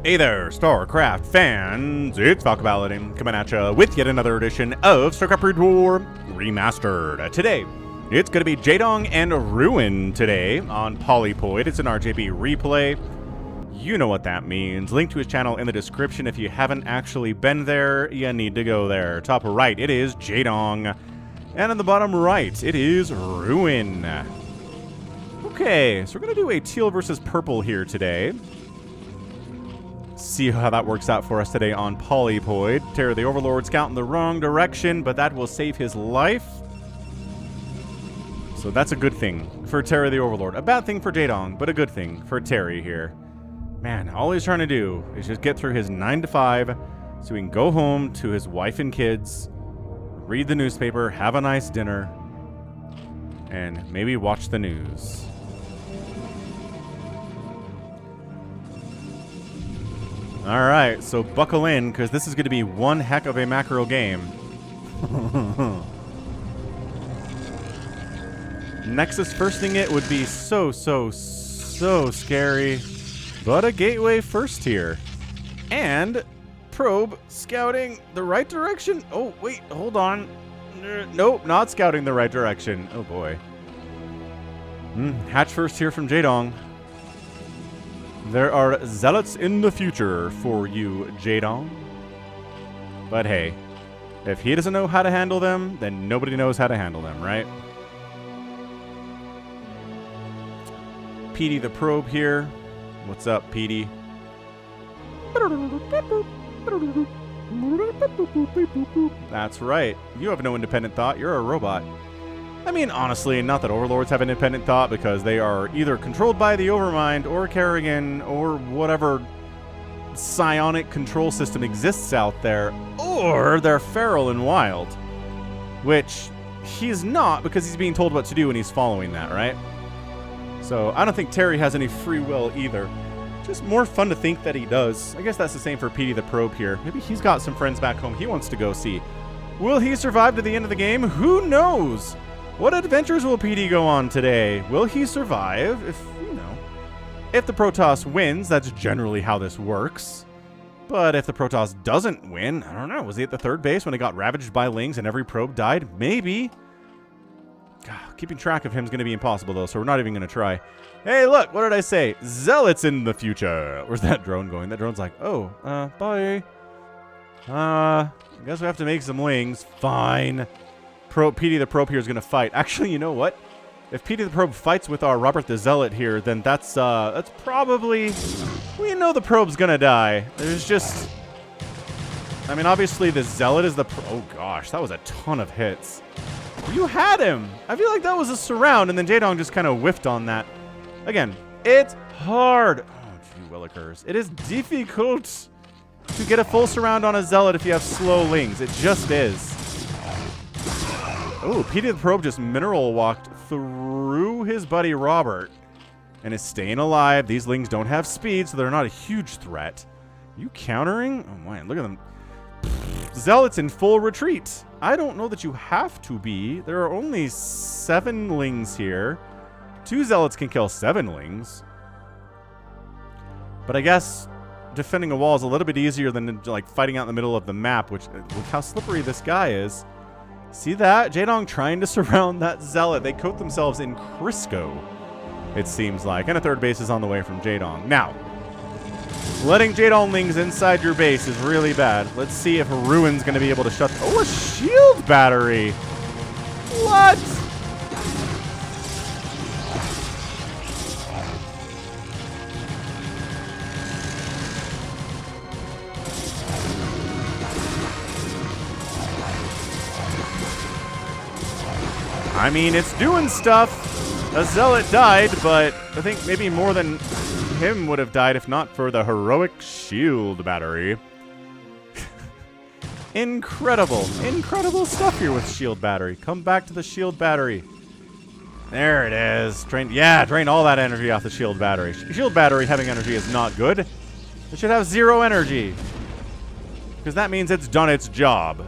Hey there, StarCraft fans! It's Falcon Paladin coming at you with yet another edition of StarCraft Tour Remastered. Today, it's going to be Jaedong and Ruin today on Polypoid. It's an RJB replay. You know what that means. Link to his channel in the description. If you haven't actually been there, you need to go there. Top right, it is Jaedong. And in the bottom right, it is Ruin. Okay, so we're going to do a teal versus purple here today. See how that works out for us today on Polypoid. Terror the Overlord scout in the wrong direction, but that will save his life. So that's a good thing for Terror the Overlord. A bad thing for Jaedong, but a good thing for Terry here. Man, all he's trying to do is just get through his 9 to 5 so he can go home to his wife and kids, read the newspaper, have a nice dinner, and maybe watch the news. Alright, so buckle in, because this is going to be one heck of a macro game. Nexus firsting it would be so scary. But a gateway first here. And probe scouting the right direction. Oh, wait, hold on. Nope, not scouting the right direction. Oh, boy. Hatch first here from Jaedong. There are zealots in the future for you, Jaedong. But hey, if he doesn't know how to handle them, then nobody knows how to handle them, right? Petey the probe here. What's up, Petey? That's right. You have no independent thought. You're a robot. I mean, honestly, not that Overlords have independent thought, because they are either controlled by the Overmind or Kerrigan or whatever psionic control system exists out there, or they're feral and wild. Which he's not, because he's being told what to do and he's following that, right? So I don't think Terry has any free will either. Just more fun to think that he does. I guess that's the same for Petey the Probe here. Maybe he's got some friends back home he wants to go see. Will he survive to the end of the game? Who knows? What adventures will Petey go on today? Will he survive? If the Protoss wins, that's generally how this works. But if the Protoss doesn't win, I don't know. Was he at the third base when he got ravaged by Lings and every probe died? Maybe. God, keeping track of him is going to be impossible, though, so we're not even going to try. Hey, look, what did I say? Zealots in the future. Where's that drone going? That drone's like, oh, bye. I guess we have to make some Lings. Fine. Petey the Probe here is going to fight. Actually, you know what? If Petey the Probe fights with our Robert the Zealot here, then that's probably... We know the Probe's going to die. There's just... I mean, obviously the Zealot is the... Oh, gosh, that was a ton of hits. You had him! I feel like that was a surround, and then Jaedong just kind of whiffed on that. Again, it's hard. Oh, gee willikers. It is difficult to get a full surround on a Zealot if you have slow Lings. It just is. Oh, Petey the Probe just mineral walked through his buddy Robert and is staying alive. These Lings don't have speed, so they're not a huge threat. Are you countering? Oh, man, look at them. Zealots in full retreat. I don't know that you have to be. There are only 7 Lings here. 2 Zealots can kill 7 Lings. But I guess defending a wall is a little bit easier than like fighting out in the middle of the map, which look how slippery this guy is. See that? Jaedong trying to surround that Zealot. They coat themselves in Crisco, it seems like. And a third base is on the way from Jaedong. Now, letting Jaedong Lings inside your base is really bad. Let's see if Ruin's going to be able to shut... Oh, a shield battery! What? I mean, it's doing stuff. A Zealot died, but I think maybe more than him would have died if not for the heroic shield battery. Incredible stuff here with shield battery. Come back to the shield battery. There it is. Drain all that energy off the shield battery. Shield battery having energy is not good. It should have 0 energy, because that means it's done its job.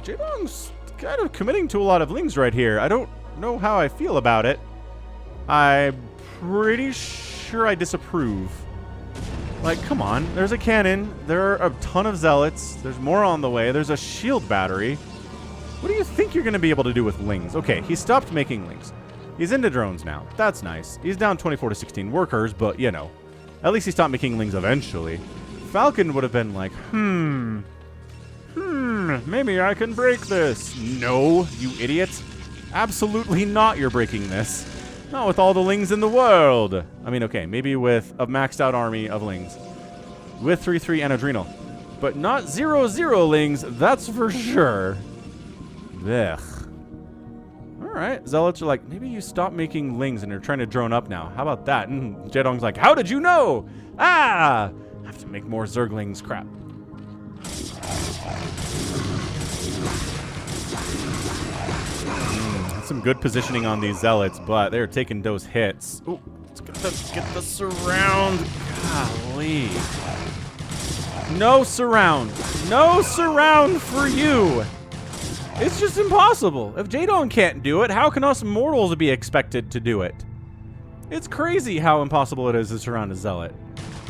Jaedong's kind of committing to a lot of Lings right here. I don't know how I feel about it. I'm pretty sure I disapprove. Like, come on. There's a cannon. There are a ton of zealots. There's more on the way. There's a shield battery. What do you think you're going to be able to do with lings? Okay, he stopped making lings. He's into drones now. That's nice. He's down 24 to 16 workers, but, you know. At least he stopped making lings eventually. Falcon would have been like, maybe I can break this. No, you idiot. Absolutely not, you're breaking this. Not with all the lings in the world. I mean, okay, maybe with a maxed out army of lings. With 3/3 and adrenal. But not 0/0 lings, that's for sure. Ugh. Alright, zealots are like, maybe you stop making lings and you're trying to drone up now. How about that? And Jaedong's like, how did you know? Ah! I have to make more zerglings. Crap. Some good positioning on these zealots, but they're taking those hits. Ooh, let's get the surround. Golly. No surround. No surround for you. It's just impossible. If Jaedong can't do it, how can us mortals be expected to do it? It's crazy how impossible it is to surround a zealot.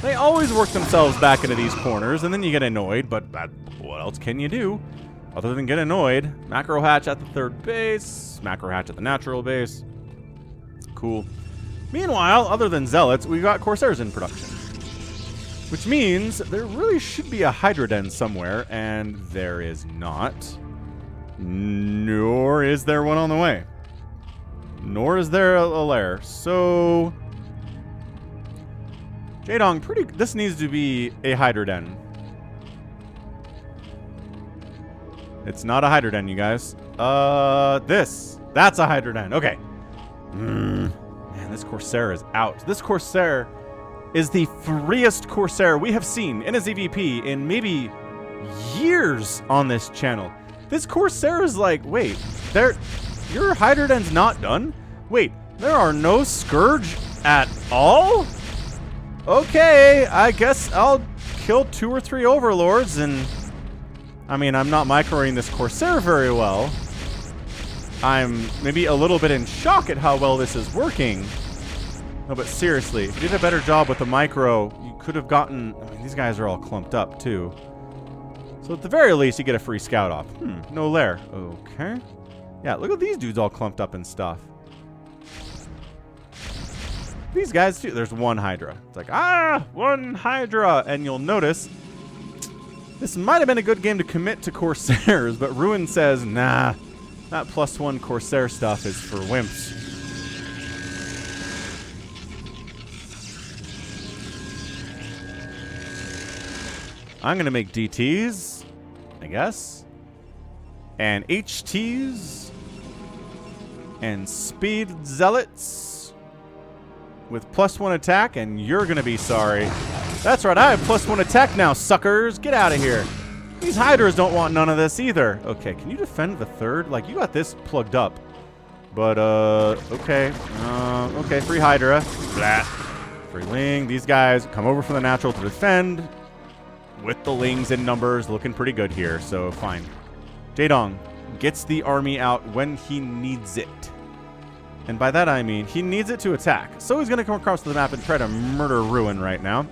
They always work themselves back into these corners, and then you get annoyed, but what else can you do? Other than get annoyed. Macro hatch at the third base. Macro hatch at the natural base. Cool. Meanwhile, other than zealots, we got Corsairs in production. Which means there really should be a Hydra Den somewhere, and there is not. Nor is there one on the way. Nor is there a lair. So... Jaedong, this needs to be a Hydra Den. It's not a Hydra Den, you guys. That's a Hydra Den. Okay. Man, this Corsair is out. This Corsair is the freest Corsair we have seen in a ZVP in maybe years on this channel. This Corsair is like, wait, your Hydra Den's not done? Wait, there are no Scourge at all? Okay, I guess I'll kill 2 or 3 Overlords and... I mean, I'm not microing this Corsair very well. I'm maybe a little bit in shock at how well this is working. No, but seriously, if you did a better job with the micro, you could have gotten... I mean, these guys are all clumped up, too. So at the very least, you get a free scout off. No lair. Okay. Yeah, look at these dudes all clumped up and stuff. These guys, too. There's one Hydra. It's like, one Hydra! And you'll notice... This might have been a good game to commit to Corsairs, but Ruin says, nah, that +1 Corsair stuff is for wimps. I'm going to make DTs, I guess, and HTs, and Speed Zealots with +1 attack, and you're going to be sorry. That's right, I have +1 attack now, suckers. Get out of here. These Hydras don't want none of this either. Okay, can you defend the third? Like, you got this plugged up. But, okay. Okay, free Hydra. Blah. Free Ling. These guys come over from the natural to defend. With the Lings in numbers, looking pretty good here, so fine. Jaedong gets the army out when he needs it. And by that I mean, he needs it to attack. So he's going to come across the map and try to murder Ruin right now.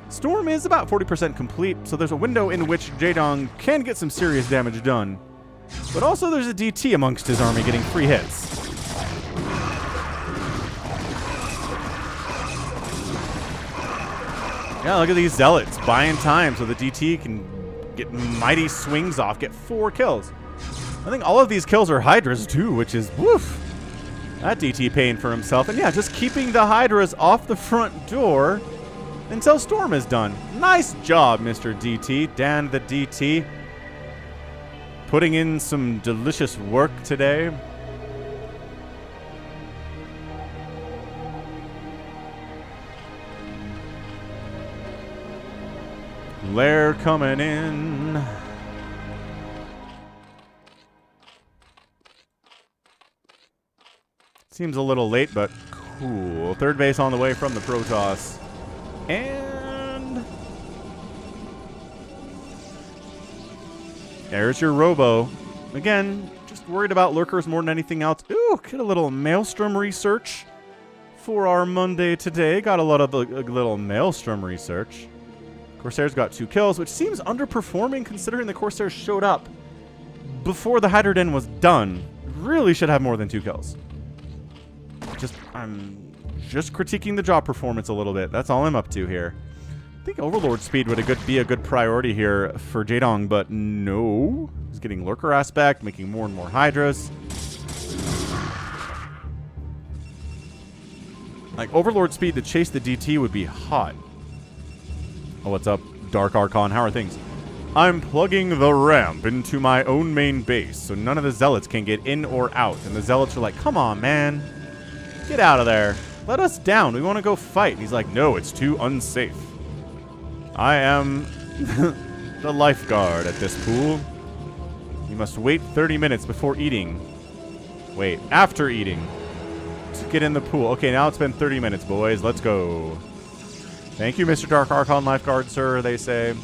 Storm is about 40% complete, so there's a window in which Jaedong can get some serious damage done. But also there's a DT amongst his army getting free hits. Yeah, look at these Zealots buying time so the DT can get mighty swings off, get 4 kills. I think all of these kills are Hydras too, which is, woof. That DT paying for himself. And yeah, just keeping the Hydras off the front door until Storm is done. Nice job, Mr. DT. Dan the DT. Putting in some delicious work today. Lair coming in. Seems a little late, but cool. Third base on the way from the Protoss. And there's your Robo. Again, just worried about lurkers more than anything else. Ooh, get a little Maelstrom research for our Monday today. Got a lot of little Maelstrom research. Corsair's got 2 kills, which seems underperforming considering the Corsairs showed up before the Hydra Den was done. Really should have more than 2 kills. I'm just critiquing the job performance a little bit. That's all I'm up to here. I think Overlord speed would be a good priority here for Jaedong, but no. He's getting Lurker aspect, making more and more Hydras. Like, Overlord speed to chase the DT would be hot. Oh, what's up, Dark Archon? How are things? I'm plugging the ramp into my own main base, so none of the Zealots can get in or out. And the Zealots are like, come on, man. Get out of there. Let us down. We want to go fight. And he's like, no, it's too unsafe. I am the lifeguard at this pool. You must wait 30 minutes before eating. Wait, after eating. To get in the pool. Okay, now it's been 30 minutes, boys. Let's go. Thank you, Mr. Dark Archon Lifeguard, sir, they say.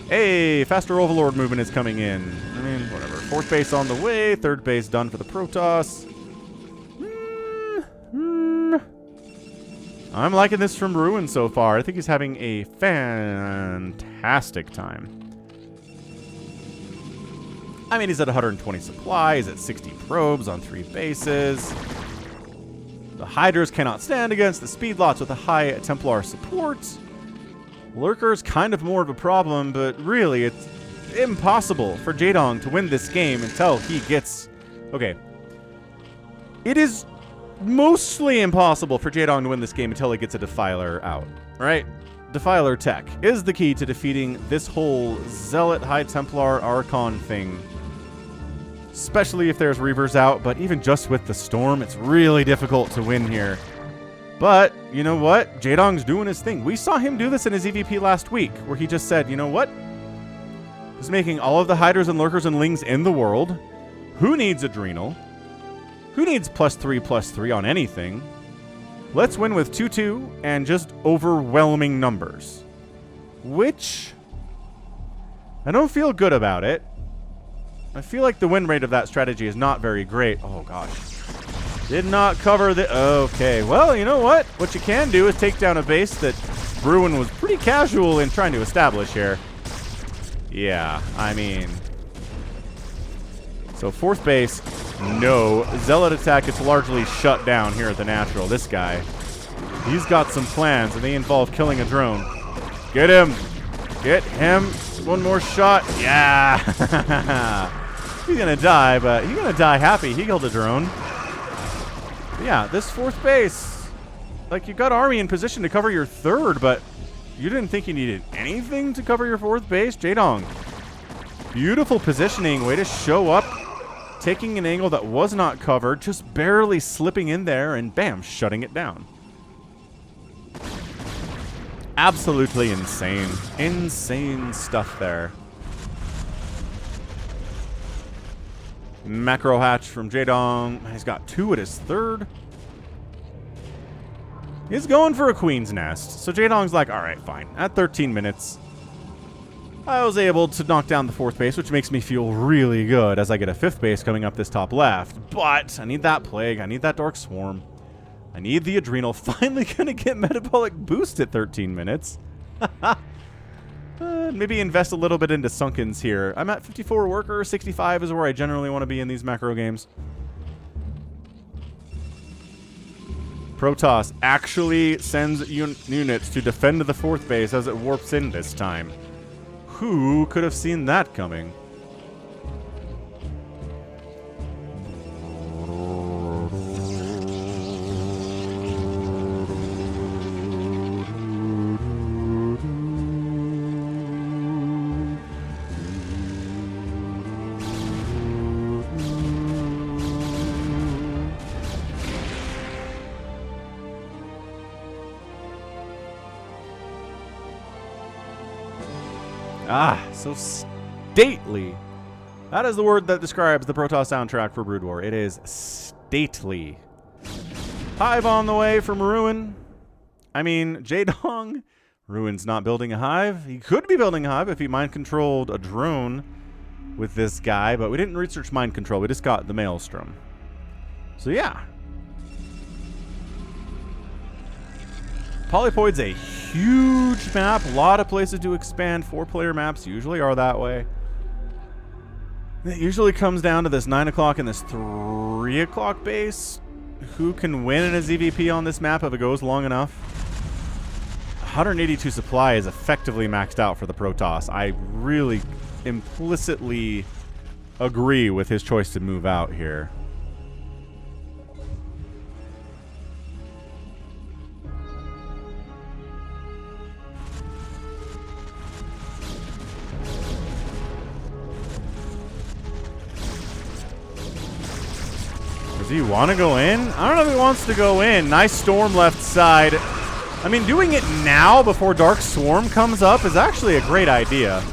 Hey, faster Overlord movement is coming in. I mean, whatever. 4th base on the way. 3rd base done for the Protoss. I'm liking this from Ruin so far. I think he's having a fantastic time. I mean, he's at 120 supply. He's at 60 probes on 3 bases. The Hydras cannot stand against the Speedlots with a high Templar support. Lurker's kind of more of a problem, but really, it's impossible for Jaedong to win this game until he gets... Okay. It is mostly impossible for Jaedong to win this game until he gets a Defiler out, right? Defiler tech is the key to defeating this whole Zealot High Templar Archon thing. Especially if there's Reavers out, but even just with the Storm, it's really difficult to win here. But, you know what? Jaedong's doing his thing. We saw him do this in his EVP last week, where he just said, you know what? He's making all of the Hydras and Lurkers and Lings in the world. Who needs Adrenal? Who needs +3/+3 on anything? Let's win with 2/2 and just overwhelming numbers. Which, I don't feel good about it. I feel like the win rate of that strategy is not very great. Oh, gosh. Did not cover the... Okay, well, you know what? What you can do is take down a base that Bruin was pretty casual in trying to establish here. Yeah, I mean... So, 4th base, no. Zealot attack gets largely shut down here at the Natural. This guy, he's got some plans, and they involve killing a drone. Get him! Get him! One more shot. Yeah! He's gonna die, but he's gonna die happy. He killed a drone. But yeah, this 4th base, like, you got army in position to cover your 3rd, but you didn't think you needed anything to cover your 4th base? Jaedong, beautiful positioning, way to show up, taking an angle that was not covered, just barely slipping in there, and bam, shutting it down. Absolutely insane. Insane stuff there. Macro hatch from Jaedong. He's got 2 at his 3rd. He's going for a Queen's Nest. So Jaedong's like, alright, fine. At 13 minutes, I was able to knock down the 4th base, which makes me feel really good as I get a 5th base coming up this top left. But I need that Plague. I need that Dark Swarm. I need the Adrenal. Finally gonna get Metabolic Boost at 13 minutes. Maybe invest a little bit into Sunkens here. I'm at 54 worker. 65 is where I generally want to be in these macro games. Protoss actually sends units to defend the 4th base as it warps in this time. Who could have seen that coming? Ah, so stately. That is the word that describes the Protoss soundtrack for Brood War. It is stately. Hive on the way from Ruin. I mean, Jaedong. Ruin's not building a hive. He could be building a hive if he mind-controlled a drone with this guy, but we didn't research mind control. We just got the Maelstrom. So, yeah. Polypoid's a huge map. A lot of places to expand. 4-player maps usually are that way. It usually comes down to this 9 o'clock and this 3 o'clock base. Who can win in a ZVP on this map if it goes long enough? 182 supply is effectively maxed out for the Protoss. I really implicitly agree with his choice to move out here. Does he want to go in? I don't know if he wants to go in. Nice storm left side. I mean, doing it now before Dark Swarm comes up is actually a great idea.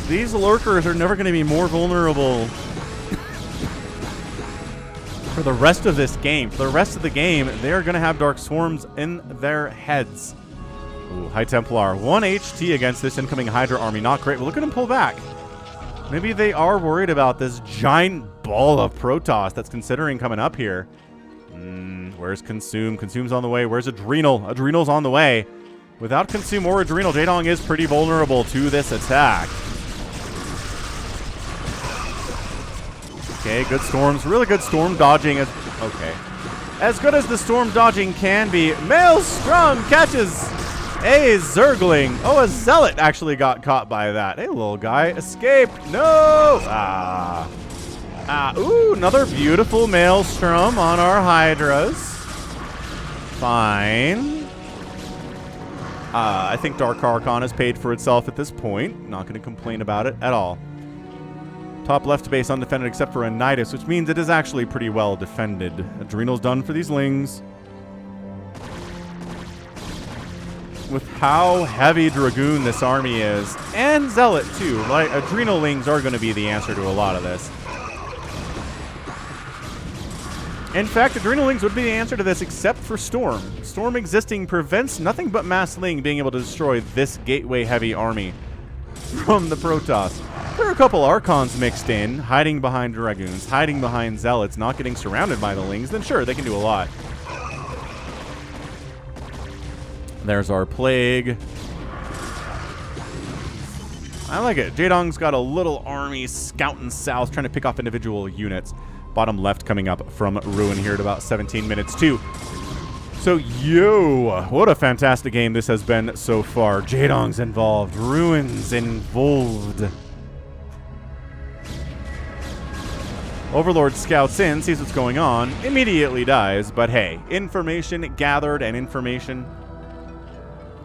These lurkers are never going to be more vulnerable for the rest of this game. For the rest of the game, they are going to have Dark Swarms in their heads. Ooh, High Templar. 1 HT against this incoming Hydra army. Not great, but look at him pull back. Maybe they are worried about this giant ball of Protoss that's considering coming up here. Where's Consume? Consume's on the way. Where's Adrenal? Adrenal's on the way. Without Consume or Adrenal, Jaedong is pretty vulnerable to this attack. Okay, good storms. Really good storm dodging. Okay. As good as the storm dodging can be. Maelstrom catches a Zergling. Oh, a Zealot actually got caught by that. Hey, little guy. Escaped. No. Ooh, another beautiful Maelstrom on our Hydras. Fine. I think Dark Archon has paid for itself at this point. Not going to complain about it at all. Top left base undefended except for a Nidus, which means it is actually pretty well defended. Adrenal's done for these Lings. With how heavy Dragoon this army is, and Zealot too, right? Adrenal Lings are going to be the answer to a lot of this. In fact, Adrenal Lings would be the answer to this except for Storm. Storm existing prevents nothing but Mass Ling being able to destroy this gateway-heavy army from the Protoss. There are a couple Archons mixed in, hiding behind Dragoons, hiding behind Zealots, not getting surrounded by the Lings, then sure, they can do a lot. There's our Plague. I like it. Jaedong's got a little army scouting south, trying to pick off individual units. Bottom left coming up from Ruin here at about 17 minutes too. So, what a fantastic game this has been so far. Jaedong's involved. Ruin's involved. Overlord scouts in, sees what's going on, immediately dies, but hey, information gathered and information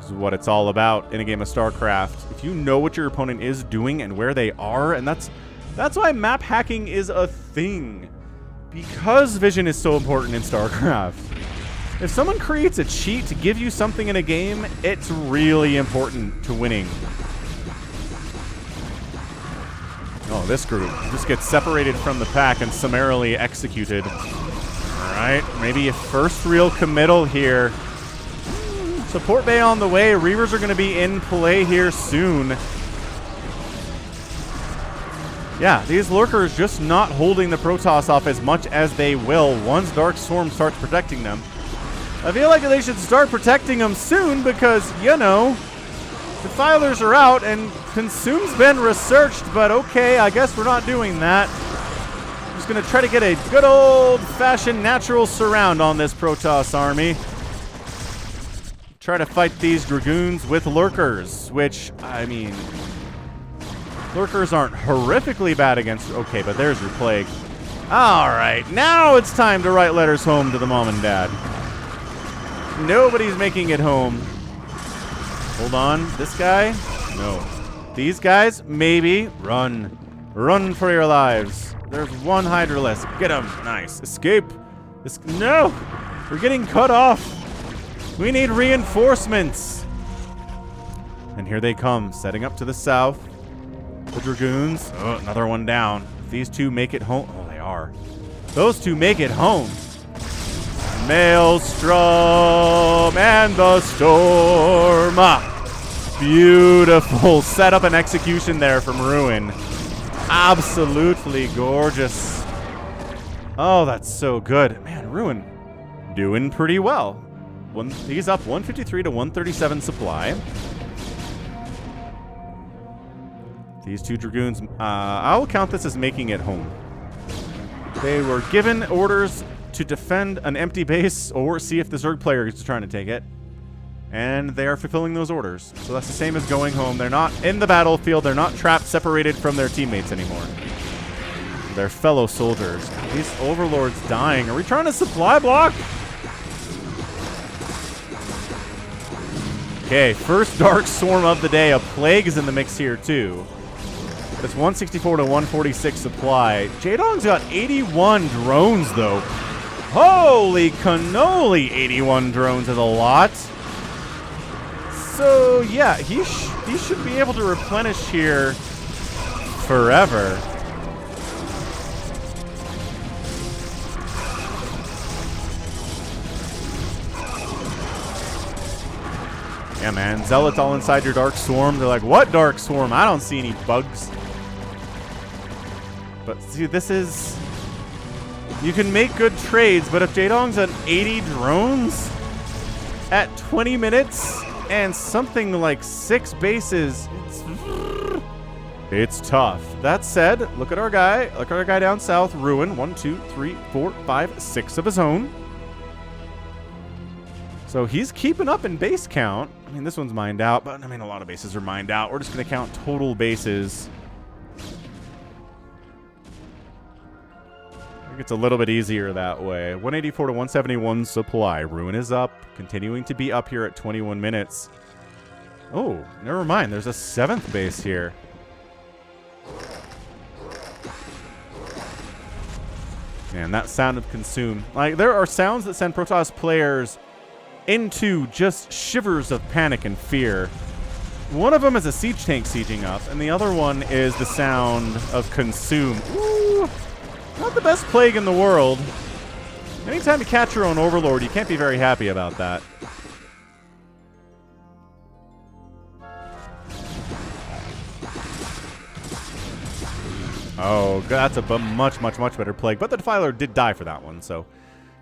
is what it's all about in a game of StarCraft. If you know what your opponent is doing and where they are, and that's why map hacking is a thing. Because vision is so important in StarCraft. If someone creates a cheat to give you something in a game, it's really important to winning. Oh, this group just gets separated from the pack and summarily executed. Alright, maybe a first real committal here. Support bay on the way. Reavers are going to be in play here soon. Yeah, these lurkers just not holding the Protoss off as much as they will once Dark Swarm starts protecting them. I feel like they should start protecting them soon because, you know, Defilers are out and Consume's been researched, but okay, I guess we're not doing that. Just going to try to get a good old-fashioned natural surround on this Protoss army. Try to fight these Dragoons with Lurkers, which, I mean, Lurkers aren't horrifically bad against... Okay, but there's your Plague. All right, now it's time to write letters home to the mom and dad. Nobody's making it home. Hold on. This guy? No. These guys? Maybe. Run. Run for your lives. There's one Hydralisk. Get him. Nice. Escape. No! We're getting cut off. We need reinforcements. And here they come, setting up to the south. The Dragoons. Oh, another one down. If these two make it home. Oh, they are. Those two make it home. Maelstrom and the Storm. Beautiful setup and execution there from Ruin. Absolutely gorgeous. Oh, that's so good. Man, Ruin doing pretty well. He's up 153 to 137 supply. These two Dragoons, I'll count this as making it home. They were given orders to defend an empty base or see if the Zerg player is trying to take it. And they are fulfilling those orders. So that's the same as going home. They're not in the battlefield. They're not trapped, separated from their teammates anymore. They're fellow soldiers. These overlords dying. Are we trying to supply block? Okay, first Dark Swarm of the day. A Plague is in the mix here, too. It's 164 to 146 supply. Jaedong's got 81 drones, though. Holy cannoli, 81 drones is a lot. So, yeah, he should be able to replenish here forever. Yeah, man. Zealots all inside your Dark Swarm. They're like, what Dark Swarm? I don't see any bugs. But see, this is... You can make good trades, but if Jaedong's at 80 drones at 20 minutes and something like 6 bases, it's tough. That said, look at our guy. Look at our guy down south. Ruin. 1, 2, 3, 4, 5, 6 of his own. So he's keeping up in base count. I mean, this one's mined out, but I mean, a lot of bases are mined out. We're just going to count total bases. I think it's a little bit easier that way. 184 to 171 supply. Ruin is up, continuing to be up here at 21 minutes. Oh, never mind. There's a 7th base here. Man, that sound of consume. Like, there are sounds that send Protoss players into just shivers of panic and fear. One of them is a siege tank sieging up, and the other one is the sound of consume. Ooh, not the best plague in the world. Anytime you catch your own overlord, you can't be very happy about that. Oh, that's a much, much, much better plague. But the Defiler did die for that one, so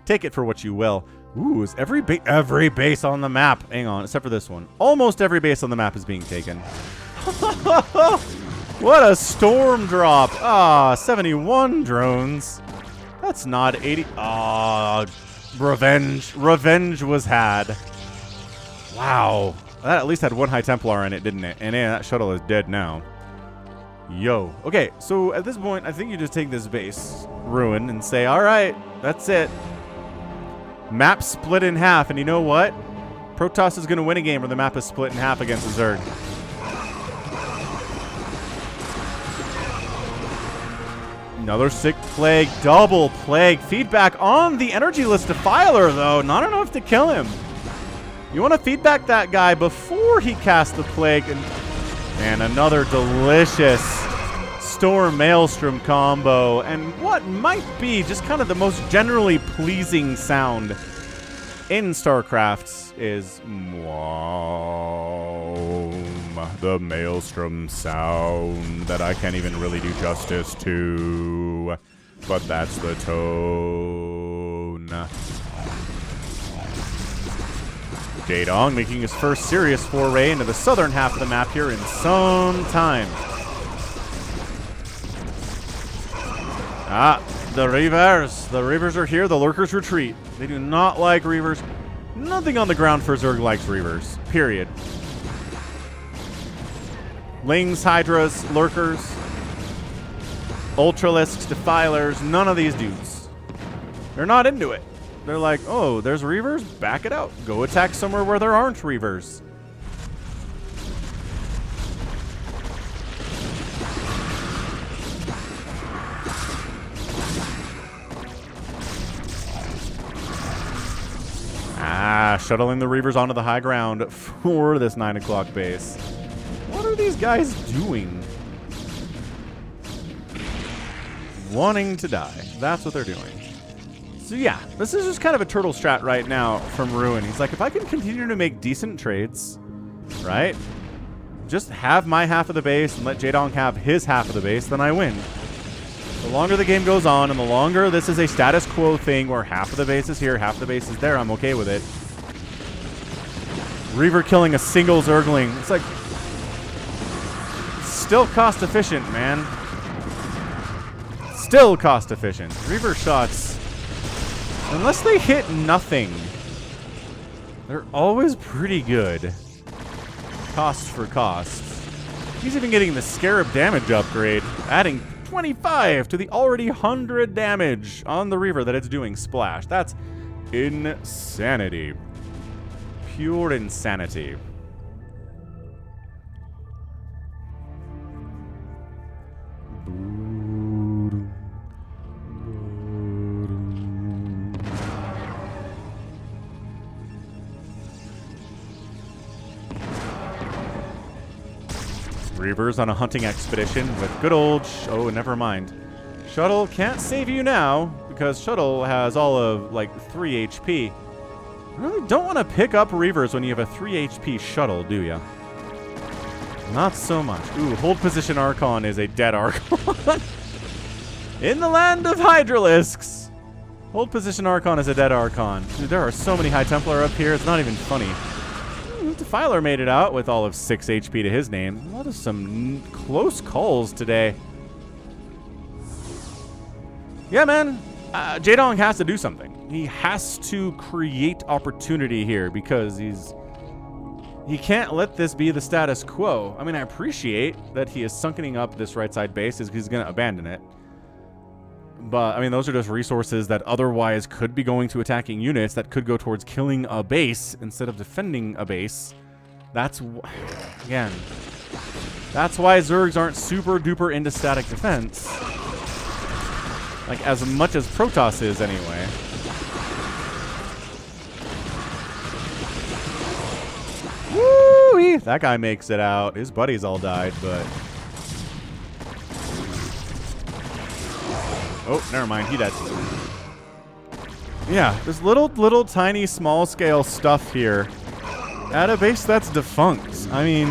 take it for what you will. Ooh, is every base on the map? Hang on, except for this one. Almost every base on the map is being taken. What a storm drop. Ah, 71 drones. That's not 80. Ah, revenge. Revenge was had. Wow. That at least had one High Templar in it, didn't it? And that shuttle is dead now. Yo. Okay, so at this point, I think you just take this base, Ruin, and say, all right, that's it. Map split in half, and you know what? Protoss is going to win a game where the map is split in half against a Zerg. Another sick plague, double plague. Feedback on the energy list Defiler, though. Not enough to kill him. You want to feedback that guy before he casts the plague. And another delicious Storm Maelstrom combo, and what might be just kind of the most generally pleasing sound in StarCraft is the Maelstrom sound that I can't even really do justice to, but that's the tone. Jaedong making his first serious foray into the southern half of the map here in some time. Ah, the Reavers. The Reavers are here. The Lurkers retreat. They do not like Reavers. Nothing on the ground for Zerg likes Reavers. Period. Lings, Hydras, Lurkers, Ultralisks, Defilers, none of these dudes. They're not into it. They're like, oh, there's Reavers? Back it out. Go attack somewhere where there aren't Reavers. Ah, shuttling the Reavers onto the high ground for this 9 o'clock base. What are these guys doing? Wanting to die. That's what they're doing. So yeah, this is just kind of a turtle strat right now from Ruin. He's like, if I can continue to make decent trades, right? Just have my half of the base and let Jaedong have his half of the base, then I win. The longer the game goes on, and the longer this is a status quo thing where half of the base is here, half the base is there, I'm okay with it. Reaver killing a single Zergling. It's like, still cost efficient, man. Still cost efficient. Reaver shots, unless they hit nothing, they're always pretty good. Cost for cost. He's even getting the Scarab damage upgrade, adding 25 to the already 100 damage on the Reaver that it's doing splash. That's insanity. Pure insanity. Reavers on a hunting expedition with good old... oh, never mind. Shuttle can't save you now, because Shuttle has all of, like, 3 HP. You really don't want to pick up Reavers when you have a 3 HP Shuttle, do you? Not so much. Ooh, hold position Archon is a dead Archon. In the land of Hydralisks! Hold position Archon is a dead Archon. Dude, there are so many High Templar up here, it's not even funny. Defiler made it out with all of 6 HP to his name. A lot of some close calls today. Yeah, man. Jaedong has to do something. He has to create opportunity here because he can't let this be the status quo. I mean, I appreciate that he is sunkening up this right side base because he's going to abandon it. But, I mean, those are just resources that otherwise could be going to attacking units that could go towards killing a base instead of defending a base. That's, again, that's why Zergs aren't super duper into static defense. Like, as much as Protoss is, anyway. Woo-wee! That guy makes it out. His buddies all died, but... oh, never mind. He dead. Yeah, there's little, tiny, small-scale stuff here at a base that's defunct. I mean...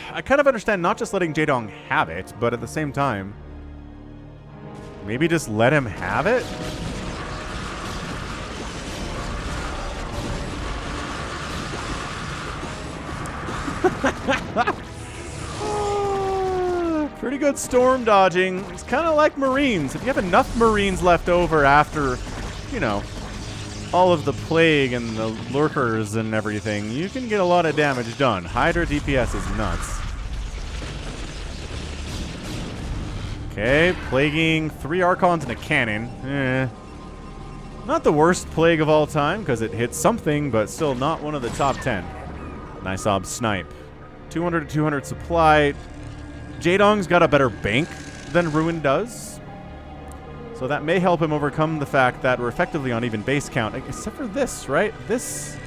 I kind of understand not just letting Jaedong have it, but at the same time, maybe just let him have it? Pretty good storm dodging. It's kind of like Marines. If you have enough Marines left over after, you know, all of the plague and the lurkers and everything, you can get a lot of damage done. Hydra DPS is nuts. Okay, plaguing 3 Archons and a cannon. Not the worst plague of all time, because it hits something, but still not one of the top 10. Nice ob snipe. 200 to 200 supply. Jaedong's got a better bank than Ruin does. So that may help him overcome the fact that we're effectively on even base count. Except for this, right? This...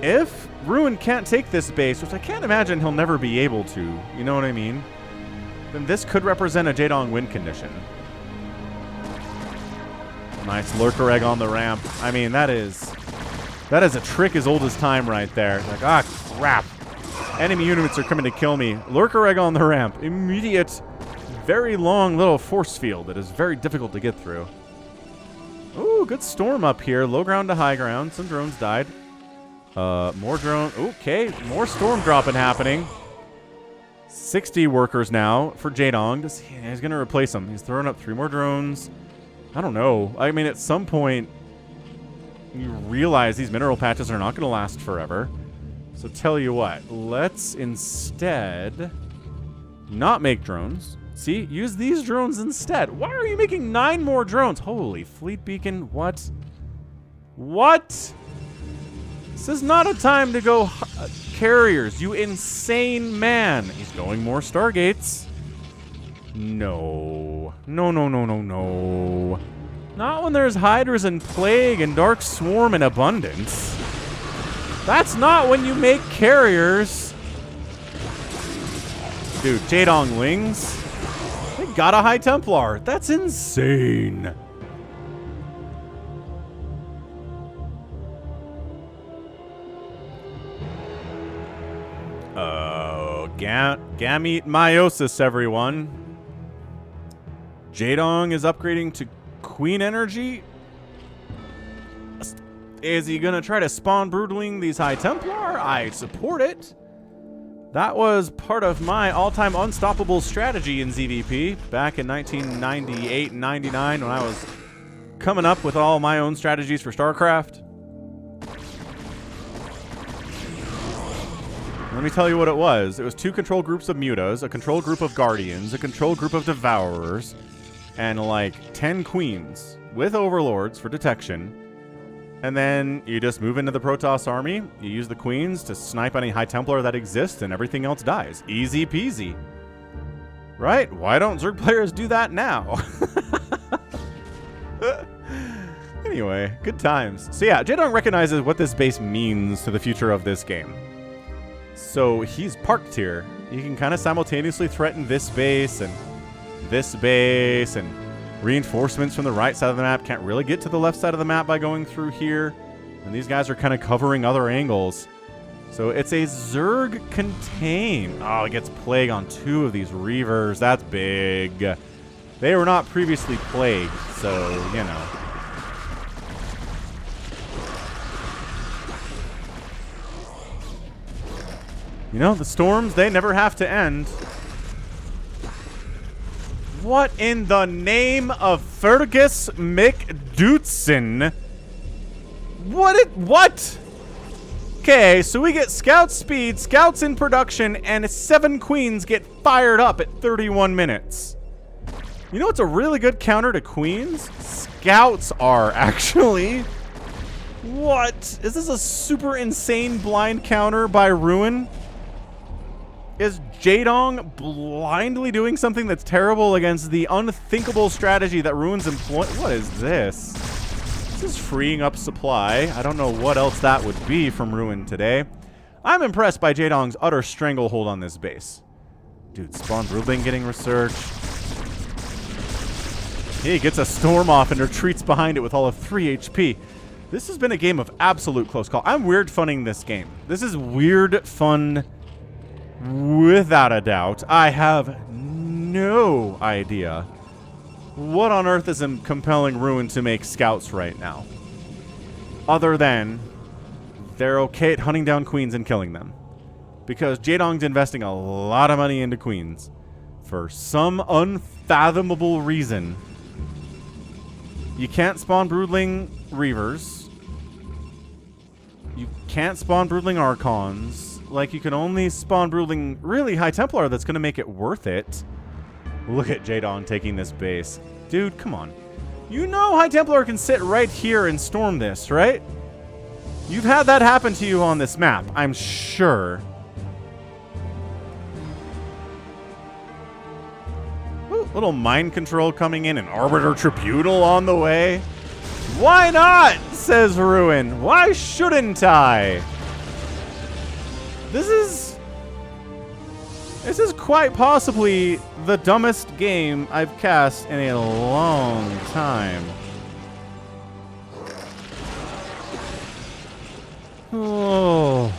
if Ruin can't take this base, which I can't imagine he'll never be able to, you know what I mean? Then this could represent a Jaedong win condition. Nice lurker egg on the ramp. I mean, that is a trick as old as time right there. Like, ah, crap. Enemy units are coming to kill me. Lurker egg on the ramp. Immediate, very long little force field that is very difficult to get through. Ooh, good storm up here. Low ground to high ground. Some drones died. More drone. Okay, more storm dropping happening. 60 workers now for Jaedong. He's going to replace them. He's throwing up 3 more drones. I don't know. I mean, at some point, you realize these mineral patches are not going to last forever. So tell you what, let's instead not make drones. See, use these drones instead. Why are you making 9 more drones? Holy fleet beacon, what? What? This is not a time to go carriers, you insane man. He's going more Stargates. No. No, no, no, no, no. Not when there's Hydras and Plague and Dark Swarm in abundance. That's not when you make carriers. Dude, Jaedong Lings. They got a High Templar. That's insane. Oh, gamete meiosis, everyone. Jaedong is upgrading to Queen Energy. Is he going to try to spawn Broodling these High Templar? I support it. That was part of my all-time unstoppable strategy in ZVP back in 1998 and 99 when I was coming up with all my own strategies for StarCraft. Let me tell you what it was. It was 2 control groups of Mutas, a control group of Guardians, a control group of Devourers, and like 10 Queens with Overlords for detection. And then you just move into the Protoss army, you use the Queens to snipe any High Templar that exists, and everything else dies. Easy peasy. Right? Why don't Zerg players do that now? Anyway, good times. So yeah, Jaedong recognizes what this base means to the future of this game. So he's parked here. He can kind of simultaneously threaten this base and reinforcements from the right side of the map can't really get to the left side of the map by going through here. And these guys are kind of covering other angles. So it's a Zerg contain. Oh, it gets plague on 2 of these Reavers. That's big. They were not previously plagued, so, you know. You know, the storms, they never have to end. What in the name of Fergus McDootson? What? Okay, so we get scout speed, scouts in production, and 7 Queens get fired up at 31 minutes. You know what's a really good counter to Queens? Scouts are, actually. What? Is this a super insane blind counter by Ruin? Is Jaedong blindly doing something that's terrible against the unthinkable strategy that Ruin's employing? What is this? This is freeing up supply. I don't know what else that would be from Ruin today. I'm impressed by Jaedong's utter stranglehold on this base. Dude, Spawn Broodling getting researched. He gets a storm off and retreats behind it with all of 3 HP. This has been a game of absolute close call. I'm weird funning this game. This is weird fun. Without a doubt. I have no idea what on earth is compelling Ruin to make scouts right now. Other than they're okay at hunting down Queens and killing them. Because Jaedong's investing a lot of money into Queens. For some unfathomable reason. You can't spawn Broodling Reavers. You can't spawn Broodling Archons. Like, you can only spawn Broodling really High Templar that's going to make it worth it. Look at Jaedong taking this base. Dude, come on. You know High Templar can sit right here and storm this, right? You've had that happen to you on this map, I'm sure. Ooh, little mind control coming in and Arbiter Tribunal on the way. Why not, says Ruin. Why shouldn't I? This is quite possibly the dumbest game I've cast in a long time. Oh.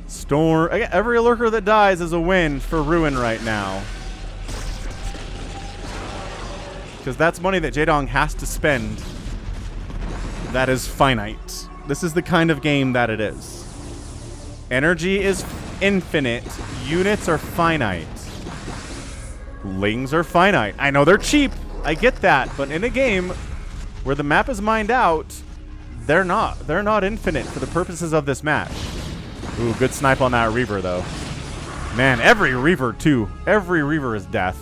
Storm. Every lurker that dies is a win for Ruin right now. Because that's money that Jaedong has to spend. That is finite. This is the kind of game that it is. Energy is infinite. Units are finite. Lings are finite. I know they're cheap. I get that. But in a game where the map is mined out, they're not. They're not infinite for the purposes of this match. Ooh, good snipe on that Reaver, though. Man, every Reaver, too. Every Reaver is death.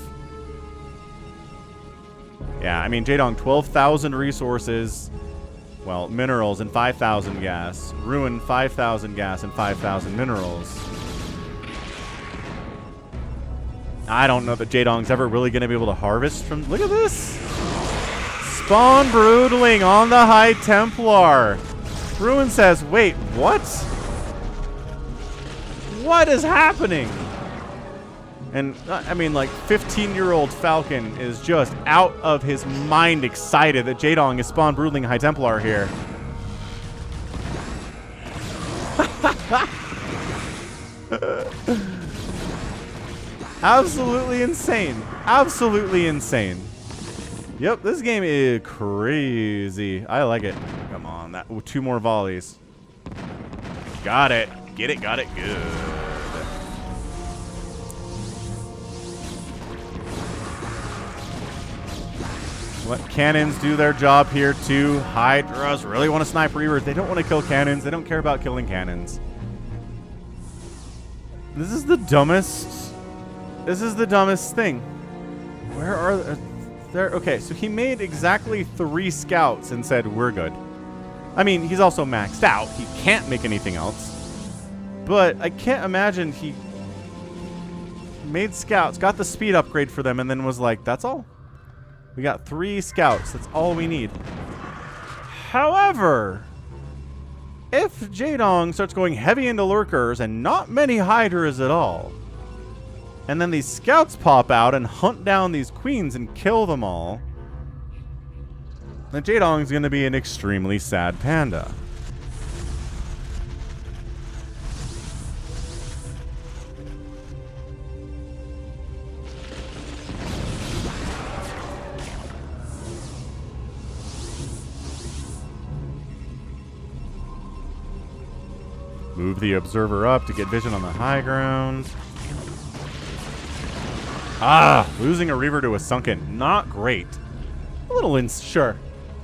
Yeah, I mean, Jaedong, 12,000 resources. Well, minerals and 5,000 gas. Ruin, 5,000 gas and 5,000 minerals. I don't know that Jaedong's ever really going to be able to harvest from... Look at this! Spawn Broodling on the High Templar. Ruin says, wait, what? What is happening? And, I mean, like, 15-year-old Falcon is just out of his mind excited that Jaedong is spawned Broodling High Templar here. Absolutely insane. Absolutely insane. Yep, this game is crazy. I like it. Come on, that 2 more volleys. Got it. Get it, got it. Good. Let cannons do their job here too. Hydras really want to snipe Reavers. They don't want to kill cannons. They don't care about killing cannons. This is the dumbest. This is the dumbest thing. Where are there? Okay, so he made exactly 3 scouts and said we're good. I mean, he's also maxed out. He can't make anything else. But I can't imagine he made scouts, got the speed upgrade for them, and then was like, that's all? We got 3 scouts. That's all we need. However, if Jaedong starts going heavy into lurkers and not many hydras at all, and then these scouts pop out and hunt down these queens and kill them all, then Jaedong's going to be an extremely sad panda. Move the observer up to get vision on the high ground. Ah, losing a Reaver to a Sunken. Not great. A little sure.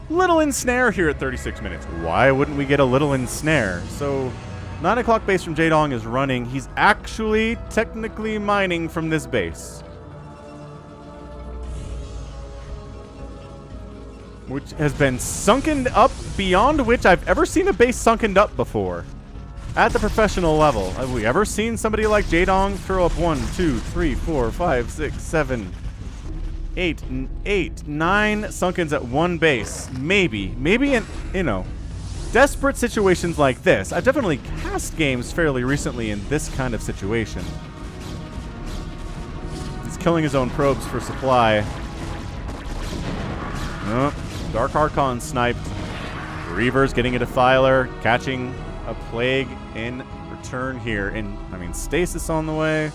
Little ensnare here at 36 minutes. Why wouldn't we get a little ensnare? So, 9 o'clock base from Jaedong is running. He's actually technically mining from this base. Which has been sunken up beyond which I've ever seen a base sunken up before. At the professional level, have we ever seen somebody like Jaedong throw up 1, 2, 3, 4, 5, 6, 7, 8, 9 sunkens at one base? Maybe in, you know, desperate situations like this. I've definitely cast games fairly recently in this kind of situation. He's killing his own probes for supply. Oh, Dark Archon sniped. Reavers getting a Defiler, catching a Plague in return here. And, I mean, Stasis on the way.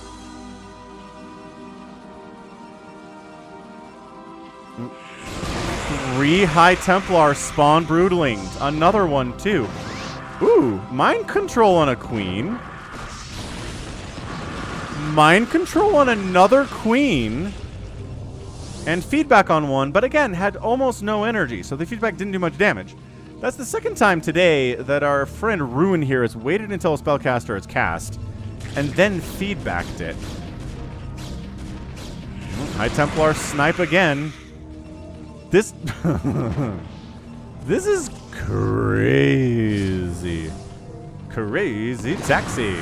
Three High Templar spawn Broodlings. Another one, too. Ooh, Mind Control on a Queen. Mind Control on another Queen. And feedback on one, but again, had almost no energy, so the feedback didn't do much damage. That's the second time today that our friend Ruin here has waited until a spellcaster is cast, and then feedbacked it. High Templar snipe again. This... this is crazy. Crazy taxi.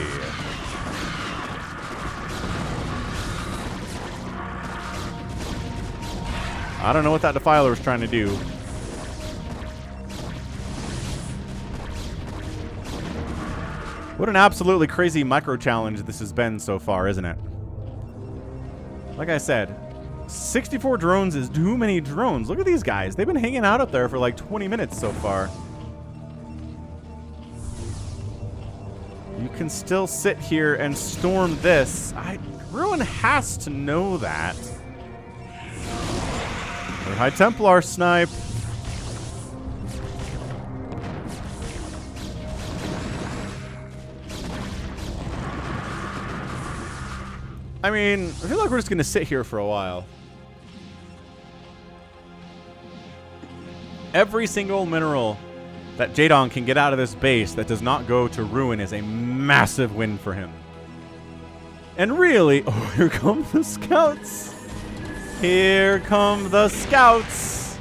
I don't know what that Defiler was trying to do. What an absolutely crazy micro-challenge this has been so far, isn't it? Like I said, 64 drones is too many drones. Look at these guys. They've been hanging out up there for like 20 minutes so far. You can still sit here and storm this. Ruin has to know that. High Templar snipe. I mean, I feel like we're just going to sit here for a while. Every single mineral that Jaedong can get out of this base that does not go to Ruin is a massive win for him. And really, oh, here come the scouts. Here come the scouts.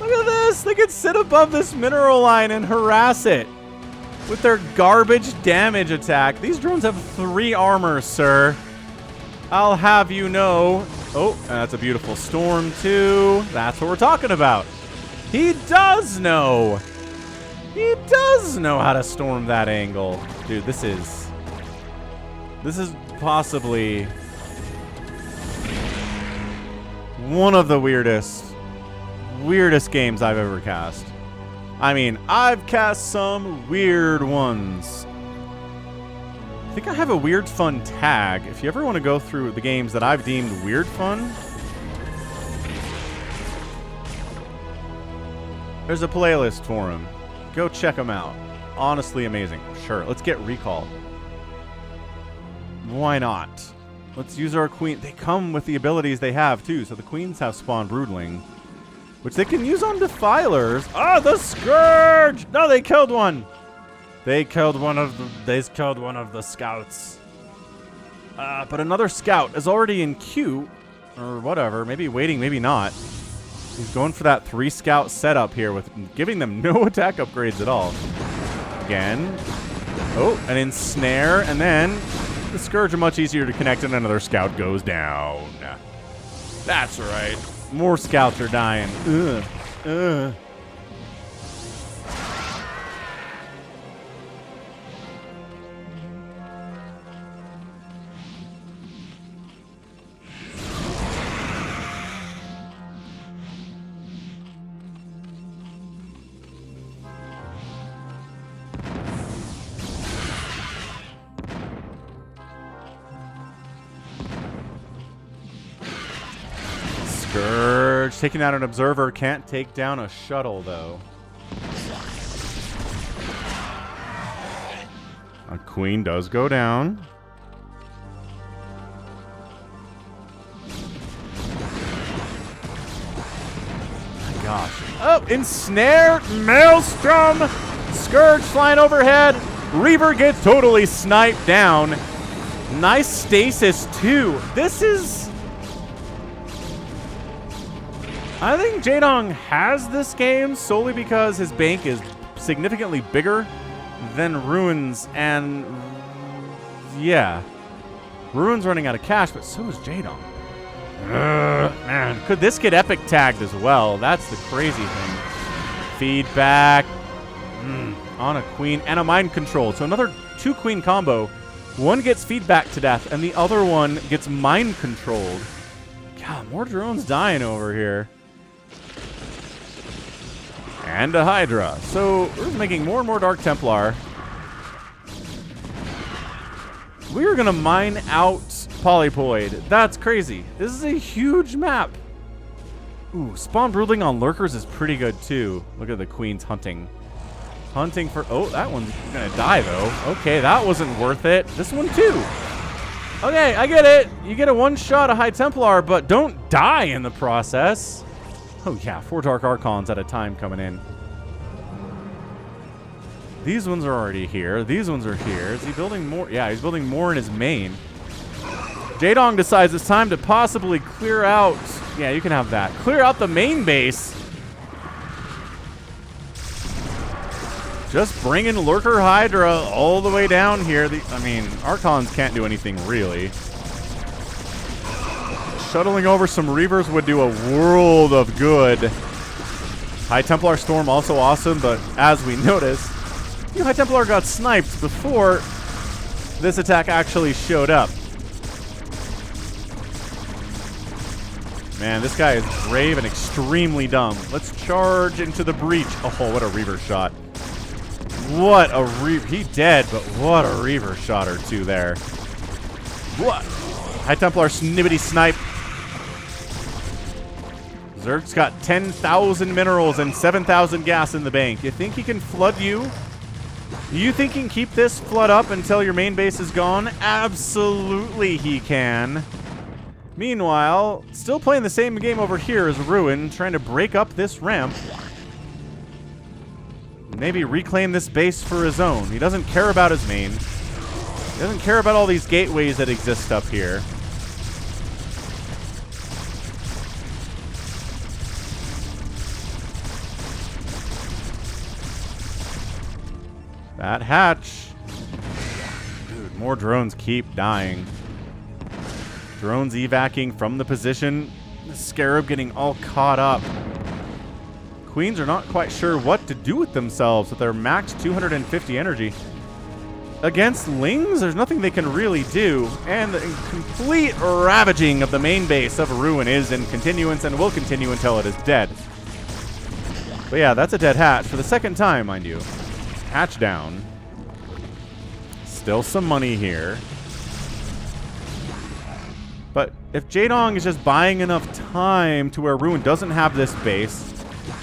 Look at this. They can sit above this mineral line and harass it with their garbage damage attack. These drones have 3 armor, sir. I'll have you know. Oh, that's a beautiful storm, too. That's what we're talking about. He does know. He does know how to storm that angle. Dude, this is possibly One of the weirdest games I've ever cast. I mean, I've cast some weird ones. I think I have a weird fun tag. If you ever want to go through the games that I've deemed weird fun, there's a playlist for them. Go check them out. Honestly amazing. Sure, let's get Recall. Why not? Let's use our queen. They come with the abilities they have, too. So the queens have Spawn Broodling, which they can use on Defilers. Oh, the Scourge! No, they killed one. They killed one of the scouts. But another scout is already in queue, or whatever. Maybe waiting, maybe not. He's going for that 3-scout setup here with giving them no attack upgrades at all. Again. Oh, an ensnare, and then the Scourge are much easier to connect, and another scout goes down. That's right. More scouts are dying. Ugh. Scourge taking out an observer. Can't take down a shuttle, though. A queen does go down. My gosh. Oh, ensnare. Maelstrom. Scourge flying overhead. Reaver gets totally sniped down. Nice stasis, too. This is... I think Jaedong has this game solely because his bank is significantly bigger than Ruin's, and yeah, Ruin's running out of cash, but so is Jaedong. Man, could this get epic tagged as well? That's the crazy thing. Feedback on a queen and a mind control. So another 2-queen combo. One gets feedback to death, and the other one gets mind controlled. God, more drones dying over here. And a Hydra. So we're making more and more Dark Templar. We're going to mine out Polypoid. That's crazy. This is a huge map. Ooh, Spawn Brooding on Lurkers is pretty good, too. Look at the queens hunting. Hunting for... Oh, that one's going to die, though. Okay, that wasn't worth it. This one, too. Okay, I get it. You get a one-shot of High Templar, but don't die in the process. Oh, yeah, 4 Dark Archons at a time coming in. These ones are already here. These ones are here. Is he building more? Yeah, he's building more in his main. Jaedong decides it's time to possibly clear out... Yeah, you can have that. Clear out the main base. Just bringing Lurker Hydra all the way down here. I mean, Archons can't do anything, really. Shuttling over some Reavers would do a world of good. High Templar Storm also awesome, but as we noticed, High Templar got sniped before this attack actually showed up. Man, this guy is brave and extremely dumb. Let's charge into the breach. Oh, what a Reaver shot. What a Reaver. He dead, but what a Reaver shot or two there. What? High Templar snippety snipe. Zerg's got 10,000 minerals and 7,000 gas in the bank. You think he can flood you? You think he can keep this flood up until your main base is gone? Absolutely he can. Meanwhile, still playing the same game over here as Ruin, trying to break up this ramp. Maybe reclaim this base for his own. He doesn't care about his main. He doesn't care about all these gateways that exist up here. That hatch. Dude, more drones keep dying. Drones evacing from the position. The Scarab getting all caught up. Queens are not quite sure what to do with themselves with their max 250 energy. against Lings, there's nothing they can really do. And the complete ravaging of the main base of Ruin is in continuance and will continue until it is dead. But yeah, that's a dead hatch for the second time, mind you. Hatch down. Still some money here. But if Jaedong is just buying enough time to where Ruin doesn't have this base,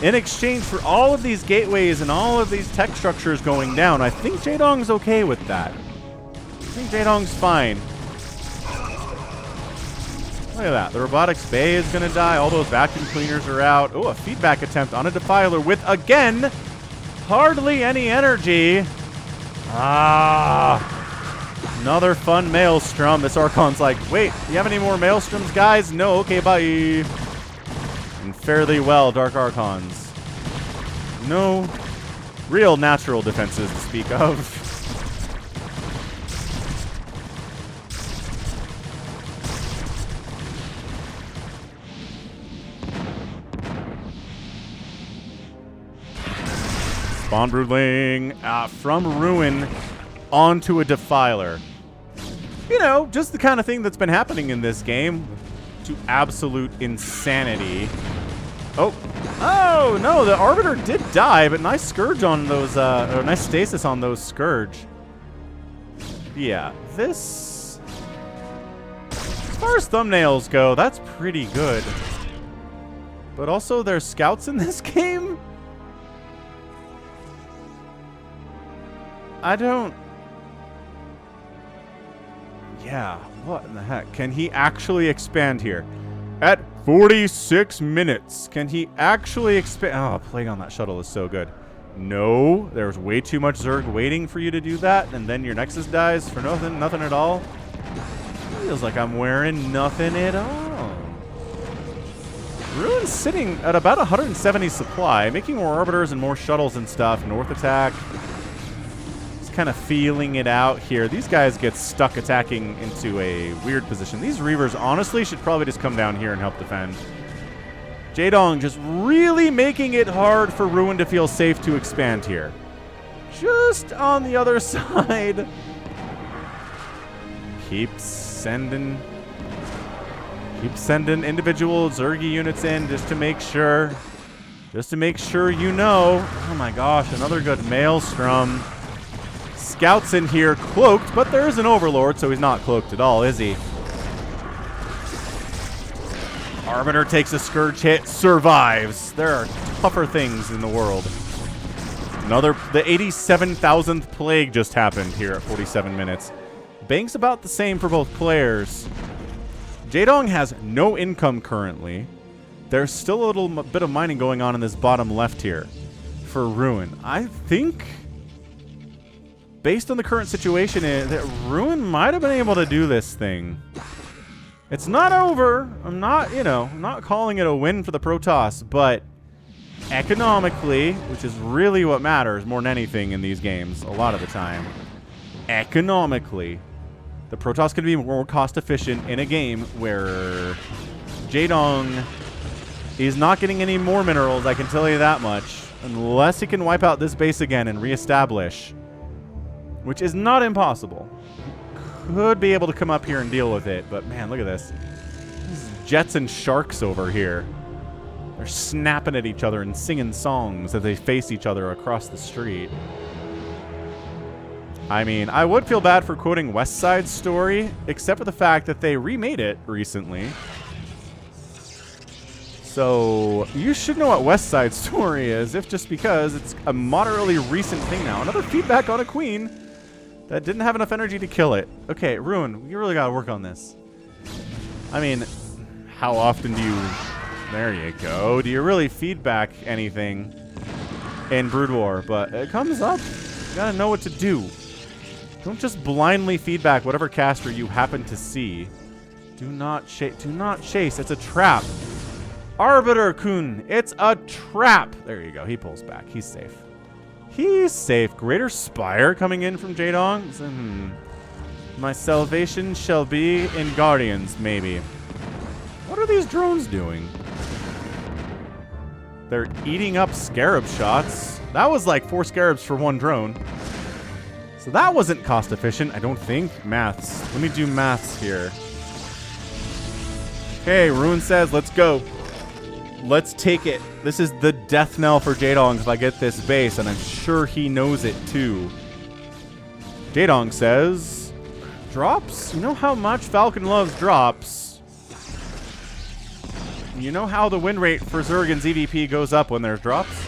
in exchange for all of these gateways and all of these tech structures going down, I think Jaedong's okay with that. I think Jaedong's fine. Look at that. The robotics bay is going to die. All those vacuum cleaners are out. Oh, a feedback attempt on a defiler with, again, hardly any energy. Another fun Maelstrom. This Archon's like, wait, do you have any more Maelstroms, guys? No, okay, bye. And fairly well, Dark Archons. No real natural defenses to speak of. Spawn Broodling from Ruin onto a Defiler. You know, just the kind of thing that's been happening in this game to absolute insanity. Oh, no, the Arbiter did die, but nice Scourge on those, or nice stasis on those Scourge. Yeah, this, as far as thumbnails go, that's pretty good. But also, there's scouts in this game? Yeah, what in the heck? Can he actually expand here? At 46 minutes, can he actually expand? Oh, playing on that shuttle is so good. No, there's way too much Zerg waiting for you to do that, and then your Nexus dies for nothing at all. Feels like I'm wearing nothing at all. Ruin's sitting at about 170 supply, making more Arbiters and more shuttles and stuff. North attack. Kind of feeling it out here. These guys get stuck attacking into a weird position. These Reavers honestly should probably just come down here and help defend. Jaedong just really making it hard for Ruin to feel safe to expand here. Just on the other side. Keep sending individual Zergy units in just to make sure. Just to make sure you know. Oh my gosh, another good Maelstrom. Scouts in here cloaked, but there is an Overlord, so he's not cloaked at all, is he? Arbiter takes a Scourge hit, survives. There are tougher things in the world. The 87,000th Plague just happened here at 47 minutes. Bank's about the same for both players. Jaedong has no income currently. There's still a little bit of mining going on in this bottom left here for Ruin. I think, based on the current situation, that Ruin might have been able to do this thing. It's not over. I'm not calling it a win for the Protoss, but economically, which is really what matters more than anything in these games a lot of the time, economically, the Protoss can be more cost efficient in a game where Jaedong is not getting any more minerals, I can tell you that much, unless he can wipe out this base again and reestablish. Which is not impossible. Could be able to come up here and deal with it, but man, look at this. These Jets and Sharks over here. They're snapping at each other and singing songs as they face each other across the street. I mean, I would feel bad for quoting West Side Story, except for the fact that they remade it recently. So, you should know what West Side Story is, if just because it's a moderately recent thing now. Another feedback on a queen that didn't have enough energy to kill it. Okay, Ruin, you really gotta work on this. I mean, how often do you... There you go. Do you really feedback anything in Brood War? But it comes up. You gotta know what to do. Don't just blindly feedback whatever caster you happen to see. Do not chase. It's a trap. Arbiter Kun, it's a trap. There you go. He pulls back. He's safe. He's safe. Greater Spire coming in from Jaedong. My salvation shall be in Guardians, maybe. What are these drones doing? They're eating up Scarab shots. That was like 4 Scarabs for 1 drone. So that wasn't cost efficient, I don't think. Maths. Let me do maths here. Okay, Ruin says, let's go. Let's take it. This is the death knell for Jaedong if I get this base, and I'm sure he knows it too. Jaedong says, drops? You know how much Falcon loves drops. You know how the win rate for Zerg and ZVP goes up when there's drops?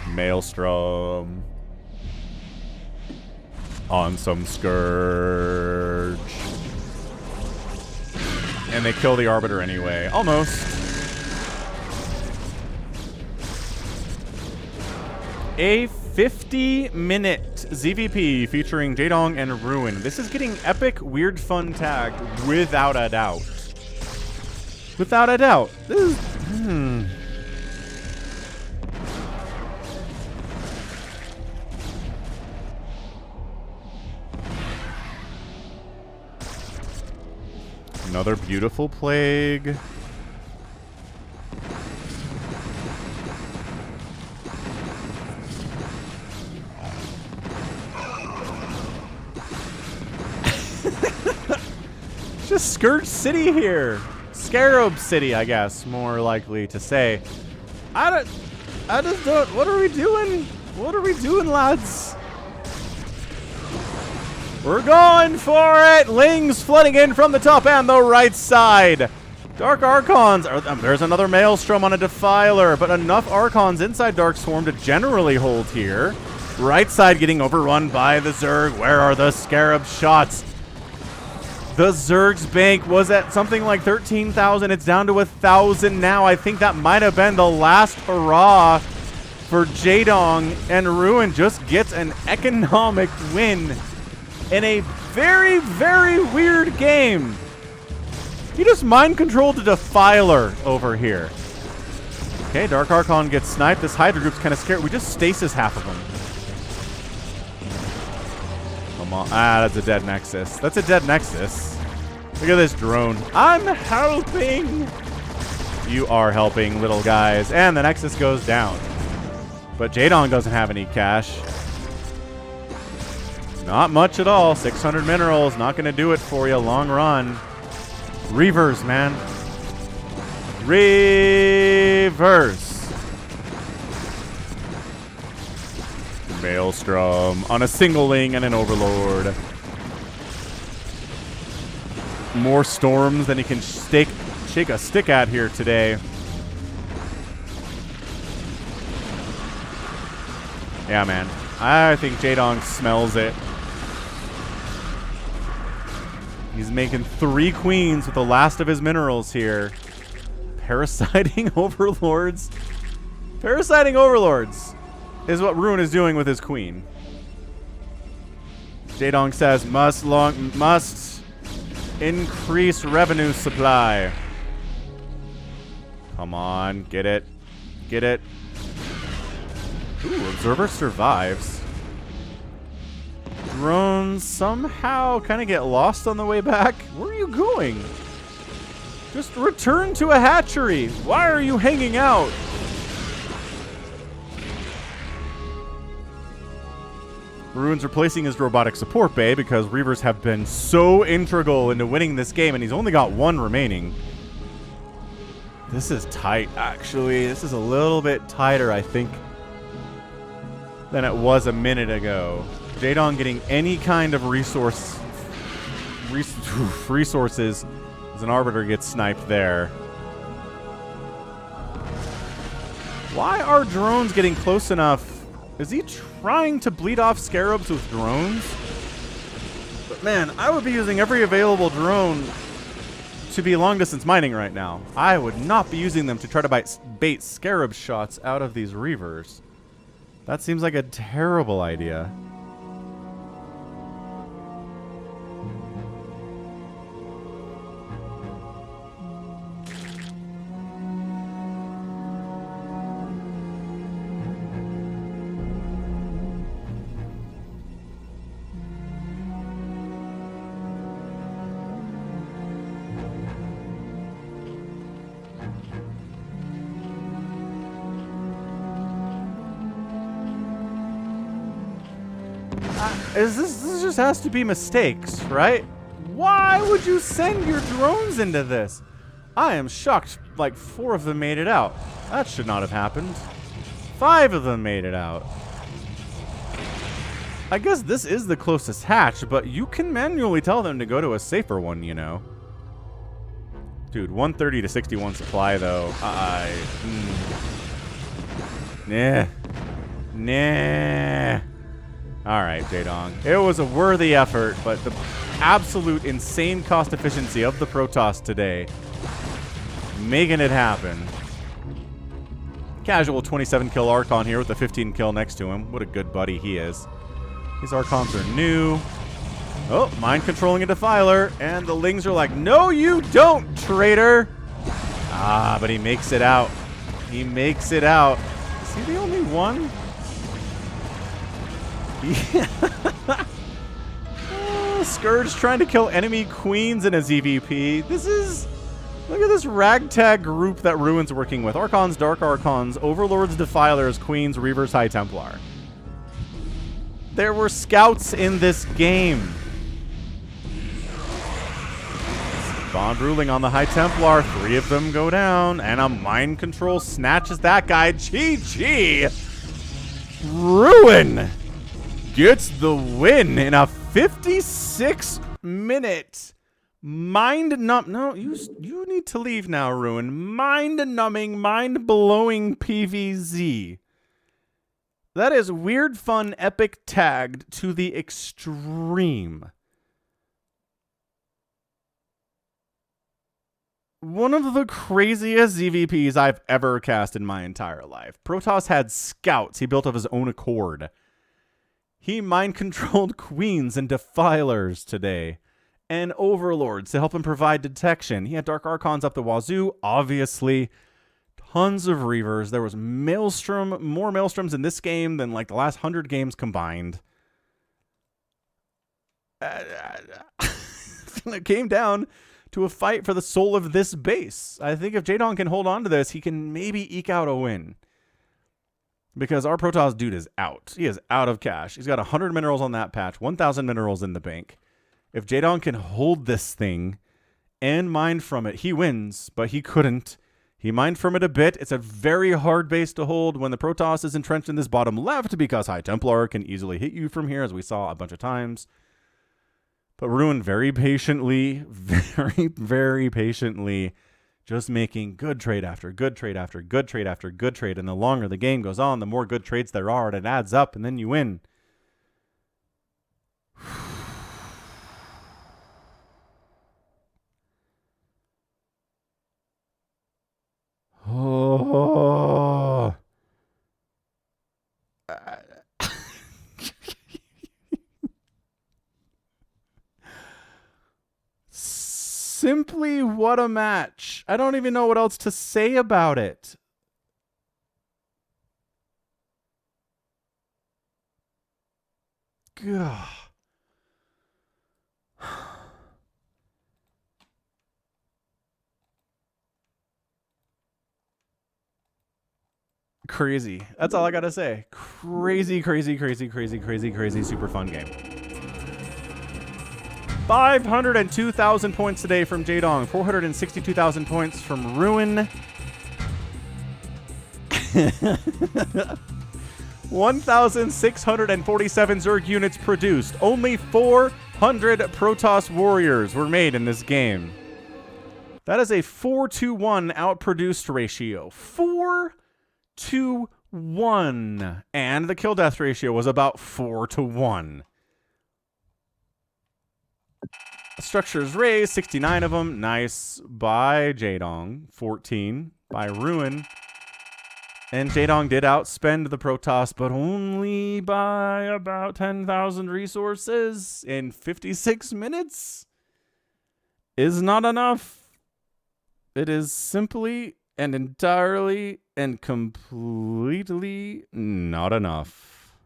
Maelstrom. On some Scourge. And they kill the Arbiter anyway. Almost. A 50-minute ZVP featuring Jaedong and Ruin. This is getting epic, weird, fun tagged without a doubt. Without a doubt. This is... Another beautiful plague. Just Scourge City here. Scarab City, I guess, more likely to say. I just don't... What are we doing? What are we doing, lads? We're going for it! Lings flooding in from the top and the right side. Dark Archons. There's another Maelstrom on a Defiler, but enough Archons inside Dark Swarm to generally hold here. Right side getting overrun by the Zerg. Where are the Scarab shots? The Zerg's bank was at something like 13,000. It's down to 1,000 now. I think that might have been the last hurrah for Jaedong, and Ruin just gets an economic win in a very, very weird game. He just mind-controlled a Defiler over here. Okay, Dark Archon gets sniped. This Hydra group's kind of scared. We just stasis half of them. Come on. Ah, that's a dead Nexus. That's a dead Nexus. Look at this drone. I'm helping. You are helping, little guys. And the Nexus goes down. But Jaedong doesn't have any cash. Not much at all. 600 minerals. Not going to do it for you. Long run. Reavers, man. Reavers. Maelstrom on a singling and an Overlord. More storms than he can shake a stick at here today. Yeah, man. I think Jaedong smells it. He's making 3 queens with the last of his minerals here. Parasiting Overlords. Parasiting Overlords is what Ruin is doing with his queen. Jaedong says, must increase revenue supply. Come on, get it. Get it. Ooh, Observer survives. Drones somehow kind of get lost on the way back. Where are you going? Just return to a hatchery. Why are you hanging out? Ruin's replacing his robotic support bay because Reavers have been so integral into winning this game, and he's only got 1 remaining. This is tight, actually. This is a little bit tighter, I think, than it was a minute ago. Jaedong getting any kind of resources as an Arbiter gets sniped there. Why are drones getting close enough? Is he trying to bleed off Scarabs with drones? But man, I would be using every available drone to be long distance mining right now. I would not be using them to try to bait Scarab shots out of these Reavers. That seems like a terrible idea. This just has to be mistakes, right? Why would you send your drones into this? I am shocked like 4 of them made it out. That should not have happened. 5 of them made it out. I guess this is the closest hatch, but you can manually tell them to go to a safer one, you know. Dude, 130 to 61 supply, though. Nah. Alright, Jaedong. It was a worthy effort, but the absolute insane cost efficiency of the Protoss today, making it happen. Casual 27 kill Archon here with the 15 kill next to him. What a good buddy he is. These Archons are new. Oh, mind controlling a Defiler, and the Lings are like, no you don't, traitor! Ah, but he makes it out. He makes it out. Is he the only one? Yeah. Scourge trying to kill enemy queens in his EVP. This is... Look at this ragtag group that Ruin's working with. Archons, Dark Archons, Overlords, Defilers, Queens, Reavers, High Templar. There were scouts in this game. Bond ruling on the High Templar. 3 of them go down. And a mind control snatches that guy. GG! Ruin gets the win in a 56-minute mind-numb... No, you need to leave now, Ruin. Mind-numbing, mind-blowing PvZ. That is weird, fun, epic tagged to the extreme. One of the craziest ZVPs I've ever cast in my entire life. Protoss had scouts he built of his own accord. He mind-controlled queens and defilers today. And overlords to help him provide detection. He had Dark Archons up the wazoo, obviously. Tons of Reavers. There was Maelstrom, more Maelstroms in this game than like the last 100 games combined. It came down to a fight for the soul of this base. I think if Jaedong can hold on to this, he can maybe eke out a win. Because our Protoss dude is out. He is out of cash. He's got 100 minerals on that patch, 1,000 minerals in the bank. If Jaedong can hold this thing and mine from it, he wins, but he couldn't. He mined from it a bit. It's a very hard base to hold when the Protoss is entrenched in this bottom left because High Templar can easily hit you from here, as we saw a bunch of times. But Ruin very patiently, very patiently, just making good trade after good trade after good trade after good trade. And the longer the game goes on, the more good trades there are, and it adds up, and then you win. Oh. Simply what a match. I don't even know what else to say about it. God. Crazy. That's all I gotta say. Crazy, crazy, crazy, crazy, crazy, crazy, super fun game. 502,000 points today from Jaedong. 462,000 points from Ruin. 1,647 Zerg units produced. Only 400 Protoss warriors were made in this game. That is a 4-to-1 outproduced ratio. 4-to-1. And the kill death ratio was about 4-to-1. Structures raised, 69 of them. Nice by Jaedong. 14 by Ruin. And Jaedong did outspend the Protoss, but only by about 10,000 resources in 56 minutes. Is not enough. It is simply and entirely and completely not enough.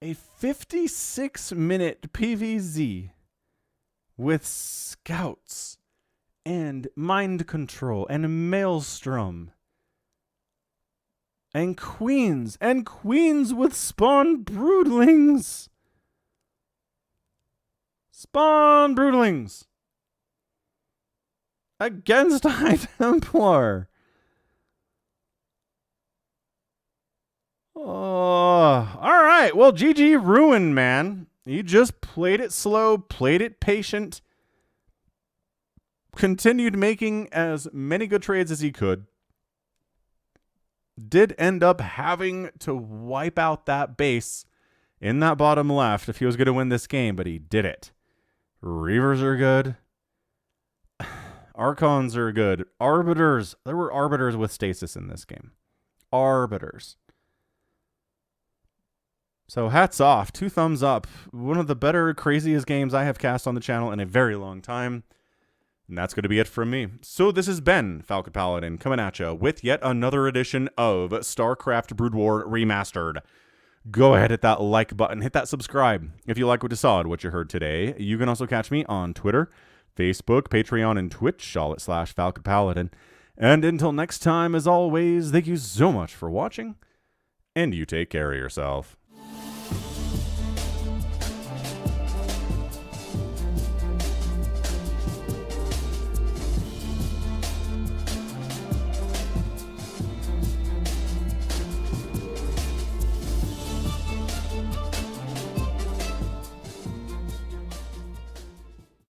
A 56-minute PvZ with scouts and mind control and Maelstrom And queens with spawn broodlings. Spawn broodlings. Against High Templar. Oh, all right. Well, GG Ruin, man. He just played it slow, played it patient, continued making as many good trades as he could. Did end up having to wipe out that base in that bottom left if he was going to win this game, but he did it. Reavers are good. Archons are good. Arbiters. There were Arbiters with stasis in this game. Arbiters. So hats off. 2 thumbs up. One of the better, craziest games I have cast on the channel in a very long time. And that's going to be it from me. So this has been Falcon Paladin coming at you with yet another edition of StarCraft Brood War Remastered. Go ahead, hit that like button, hit that subscribe if you like what you saw and what you heard today. You can also catch me on Twitter, Facebook, Patreon, and Twitch, all at /Falcon Paladin. And until next time, as always, thank you so much for watching, and you take care of yourself.